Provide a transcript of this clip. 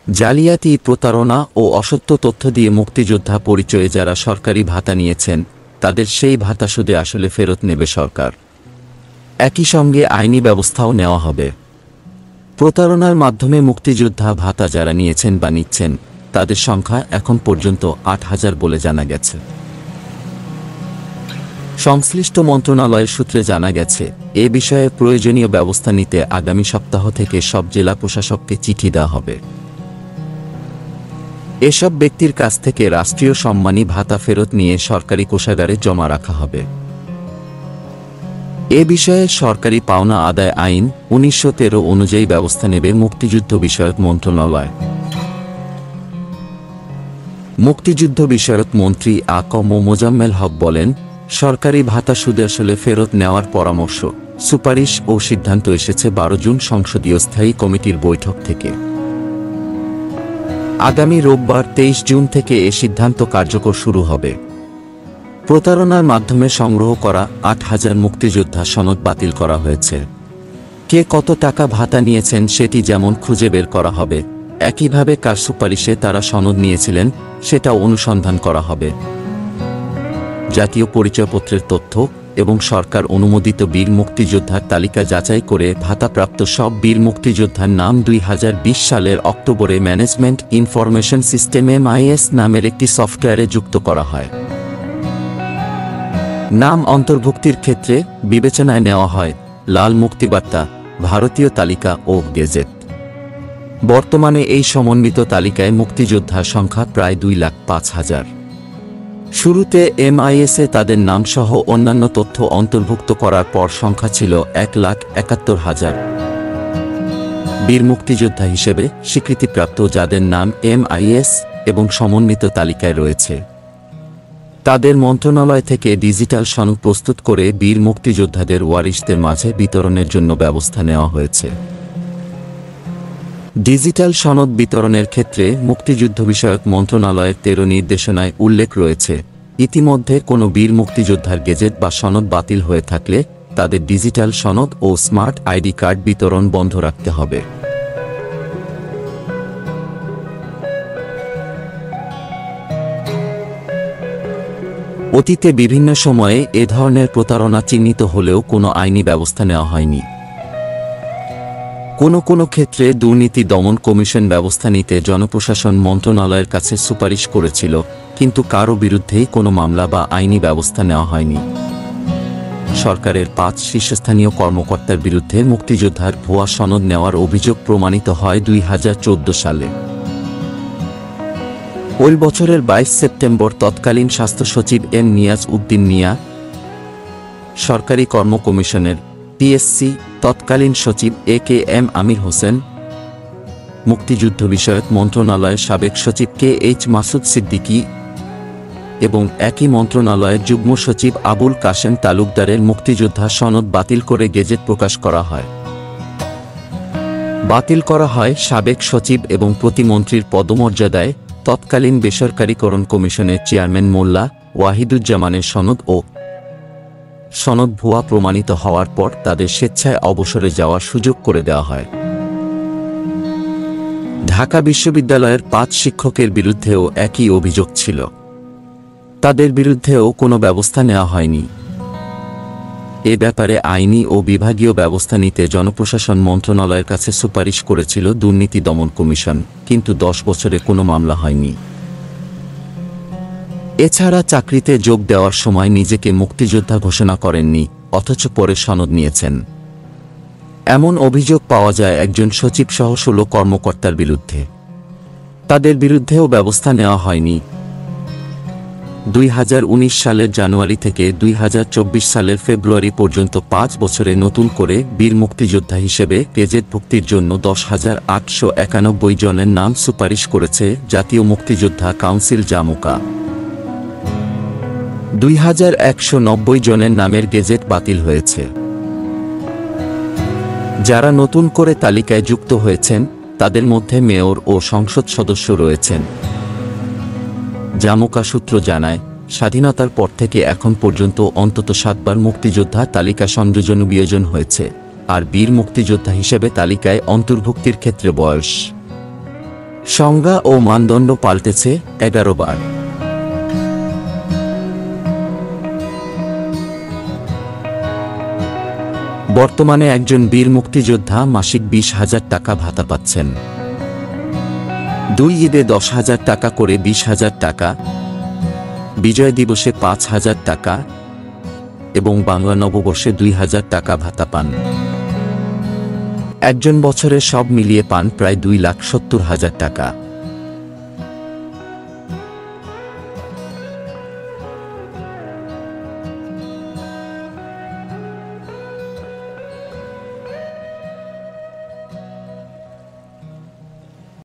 জালিয়াতি, প্রতারণা ও অসত্য তথ্য দিয়ে মুক্তিযোদ্ধা পরিচয়ে যারা সরকারি ভাতা নিয়েছেন তাদের সেই ভাতা সুদে আসলে ফেরত নেবে সরকার। একই সঙ্গে আইনি ব্যবস্থাও নেওয়া হবে। প্রতারণার মাধ্যমে মুক্তিযোদ্ধা ভাতা যারা নিয়েছেন বা নিচ্ছেন তাদের সংখ্যা এখন পর্যন্ত ৮,০০০ বলে জানা গেছে। সংশ্লিষ্ট মন্ত্রণালয়ের সূত্রে জানা গেছে, এ বিষয়ে প্রয়োজনীয় ব্যবস্থা নিতে আগামী সপ্তাহ থেকে সব জেলা প্রশাসককে চিঠি দেওয়া হবে। এসব ব্যক্তির কাছ থেকে রাষ্ট্রীয় সম্মানী ভাতা ফেরত নিয়ে সরকারি কোষাগারে জমা রাখা হবে। এ বিষয়ে সরকারি পাওনা আদায় আইন ১৯১৩ অনুযায়ী ব্যবস্থা নেবে মুক্তিযুদ্ধ বিষয়ক মন্ত্রণালয়। মুক্তিযুদ্ধ বিষয়ক মন্ত্রী আ ক ম মোজাম্মেল হক বলেন, সরকারি ভাতা সুদে আসলে ফেরত নেওয়ার পরামর্শ, সুপারিশ ও সিদ্ধান্ত এসেছে ১২ জুন সংসদীয় স্থায়ী কমিটির বৈঠক থেকে। আগামী রোববার ২৩ জুন থেকে এ সিদ্ধান্ত কার্যকর শুরু হবে। প্রতারণার মাধ্যমে সংগ্রহ করা ৮,০০০ মুক্তিযোদ্ধা সনদ বাতিল করা হয়েছে। কে কত টাকা ভাতা নিয়েছেন সেটি যেমন খুঁজে বের করা হবে, একইভাবে কার সুপারিশে তারা সনদ নিয়েছিলেন সেটাও অনুসন্ধান করা হবে। জাতীয় পরিচয়পত্রের তথ্য এবং সরকার অনুমোদিত বীর মুক্তিযোদ্ধার তালিকা যাচাই করে ভাতাপ্রাপ্ত সব বীর মুক্তিযোদ্ধার নাম ২০২০ সালের অক্টোবরে ম্যানেজমেন্ট ইনফরমেশন সিস্টেম MIS নামের একটি সফটওয়্যারে যুক্ত করা হয়। নাম অন্তর্ভুক্তির ক্ষেত্রে বিবেচনায় নেওয়া হয় লাল মুক্তিবার্তা, ভারতীয় তালিকা ও গেজেট। বর্তমানে এই সমন্বিত তালিকায় মুক্তিযোদ্ধার সংখ্যা প্রায় ২,০৫,০০০। শুরুতে MIS-এ তাদের নামসহ অন্যান্য তথ্য অন্তর্ভুক্ত করার পর সংখ্যা ছিল ১,৭১,০০০। বীর মুক্তিযোদ্ধা হিসেবে স্বীকৃতিপ্রাপ্ত যাদের নাম MIS এবং সমন্বিত তালিকায় রয়েছে তাদের মন্ত্রণালয় থেকে ডিজিটাল সনদ প্রস্তুত করে বীর মুক্তিযোদ্ধাদের ওয়ারিশদের মাঝে বিতরণের জন্য ব্যবস্থা নেওয়া হয়েছে। ডিজিটাল সনদ বিতরণের ক্ষেত্রে মুক্তিযুদ্ধ বিষয়ক মন্ত্রণালয়ের ১৩ নির্দেশনায় উল্লেখ রয়েছে, ইতিমধ্যে কোনো বীর মুক্তিযোদ্ধার গেজেট বা সনদ বাতিল হয়ে থাকলে তাদের ডিজিটাল সনদ ও স্মার্ট আইডি কার্ড বিতরণ বন্ধ রাখতে হবে। অতীতে বিভিন্ন সময়ে এ ধরনের প্রতারণা চিহ্নিত হলেও কোনো আইনি ব্যবস্থা নেওয়া হয়নি। কোনো ক্ষেত্রে দুর্নীতি দমন কমিশন ব্যবস্থা নিতে জনপ্রশাসন মন্ত্রণালয়ের কাছে সুপারিশ করেছিল, কিন্তু কারও বিরুদ্ধেই কোনো মামলা বা আইনি ব্যবস্থা নেওয়া হয়নি। সরকারের ৫ শীর্ষস্থানীয় কর্মকর্তার বিরুদ্ধে মুক্তিযোদ্ধার ভুয়া সনদ নেওয়ার অভিযোগ প্রমাণিত হয় ২০১৪ সালে। ওই বছরের ২২ সেপ্টেম্বর তৎকালীন স্বাস্থ্য সচিব এম নিয়াজ উদ্দিন মিয়া, সরকারি কর্ম কমিশনের PSC তৎকালীন সচিব AKM আমির হোসেন, মুক্তিযুদ্ধ বিষয়ক মন্ত্রণালয়ের সাবেক সচিব KH মাসুদ সিদ্দিকী এবং একই মন্ত্রণালয়ের যুগ্ম সচিব আবুল কাশেম তালুকদারের মুক্তিযোদ্ধা সনদ বাতিল করে গেজেট প্রকাশ করা হয়। বাতিল করা হয় সাবেক সচিব এবং প্রতিমন্ত্রীর পদমর্যাদায় তৎকালীন বেসরকারীকরণ কমিশনের চেয়ারম্যান মোল্লা ওয়াহিদুজ্জামানের সনদ ভুয়া প্রমাণিত হওয়ার পর তাদের স্বেচ্ছায় অবসরে যাওয়ার সুযোগ করে দেওয়া হয়। ঢাকা বিশ্ববিদ্যালয়ের ৫ শিক্ষকের বিরুদ্ধেও একই অভিযোগ ছিল, তাদের বিরুদ্ধেও কোনো ব্যবস্থা নেওয়া হয়নি। এ ব্যাপারে আইনি ও বিভাগীয় ব্যবস্থা নিতে জনপ্রশাসন মন্ত্রণালয়ের কাছে সুপারিশ করেছিল দুর্নীতি দমন কমিশন, কিন্তু ১০ বছরে কোনো মামলা হয়নি। এছাড়া চাকরিতে যোগ দেওয়ার সময় নিজেকে মুক্তিযোদ্ধা ঘোষণা করেননি, অথচ পরে সনদ নিয়েছেন, এমন অভিযোগ পাওয়া যায় একজন সচিব সহ ১৬ কর্মকর্তার বিরুদ্ধে। তাদের বিরুদ্ধেও ব্যবস্থা নেওয়া হয়নি। ২০১৯ সালের জানুয়ারি থেকে ২০২৪ সালের ফেব্রুয়ারি পর্যন্ত ৫ বছরে নতুন করে বীর মুক্তিযোদ্ধা হিসেবে গেজেটভুক্তির জন্য ১০,৮৯১ জনের নাম সুপারিশ করেছে জাতীয় মুক্তিযোদ্ধা কাউন্সিল জামুকা। ২,১৯০ জনের নামের গেজেট বাতিল হয়েছে। যারা নতুন করে তালিকায় যুক্ত হয়েছেন তাদের মধ্যে মেয়র ও সংসদ সদস্য রয়েছেন। জামুকা সূত্র জানায়, স্বাধীনতার পর থেকে এখন পর্যন্ত অন্তত ৭ বার মুক্তিযোদ্ধা তালিকা সংযোজন বিয়োজন হয়েছে, আর বীর মুক্তিযোদ্ধা হিসেবে তালিকায় অন্তর্ভুক্তির ক্ষেত্রে বয়স, সংজ্ঞা ও মানদণ্ড পাল্টেছে 11 বার। বর্তমানে একজন বীর মুক্তিযোদ্ধা মাসিক 20,000 টাকা ভাতা পাচ্ছেন। 2 ঈদে 10,000 টাকা করে 20,000 টাকা, বিজয় দিবসে 5,000 টাকা এবং বাংলা নববর্ষে 2,000 টাকা ভাতা পান। একজন বছরে সব মিলিয়ে পান প্রায় 2,70,000 টাকা।